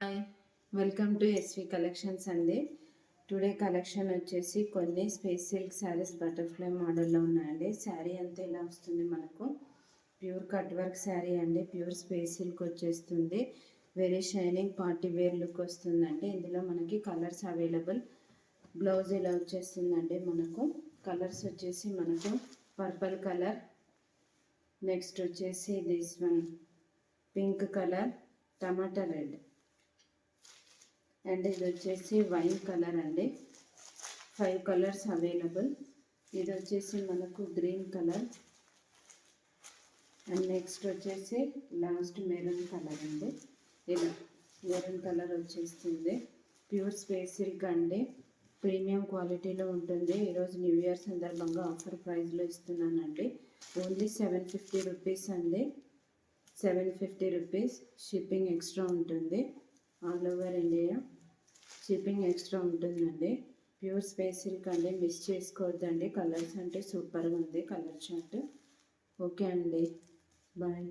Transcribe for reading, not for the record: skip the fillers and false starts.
Hi, welcome to SV collections అండి. Today collection వచ్చేసి కొన్ని స్పేస్ సిల్క్ శారీస్ బటర్ఫ్లై మోడల్లో ఉన్నాయండి. శారీ అంతా ఇలా వస్తుంది, మనకు ప్యూర్ కట్ వర్క్ శారీ అండి. ప్యూర్ స్పేస్ సిల్క్ వచ్చేస్తుంది. Very shining party wear look వస్తుందండి. ఇందులో మనకి కలర్స్ అవైలబుల్. బ్లౌజ్ ఇలా వచ్చేస్తుందండి. మనకు కలర్స్ వచ్చేసి మనకు పర్పుల్ కలర్, నెక్స్ట్ వచ్చేసి this one pink colour, tomato red and ఇది వచ్చేసి వైన్ కలర్ అండి. 5 కలర్స్ అవైలబుల్. ఇది వచ్చేసి మనకు గ్రీన్ కలర్ అండ్ నెక్స్ట్ వచ్చేసి లాస్ట్ మెరూన్ కలర్ అండి. ఇలా మెరూన్ కలర్ వచ్చేస్తుంది. ప్యూర్ స్పేస్ సిల్క్ అండి, ప్రీమియం క్వాలిటీలో ఉంటుంది. ఈరోజు న్యూ ఇయర్ సందర్భంగా ఆఫర్ ప్రైస్లో ఇస్తున్నానండి. ఓన్లీ 750 రూపీస్ అండి. 750 రూపీస్. షిప్పింగ్ ఎక్స్ట్రా ఉంటుంది. All over India shipping extra ఉంటుందండి. ప్యూర్ స్పేస్ సిల్క్ అండి, మిస్ చేసుకోవద్దండి. కలర్స్ అంటే సూపర్గా ఉంది కలర్ చార్ట్. ఓకే అండి, బాయ్.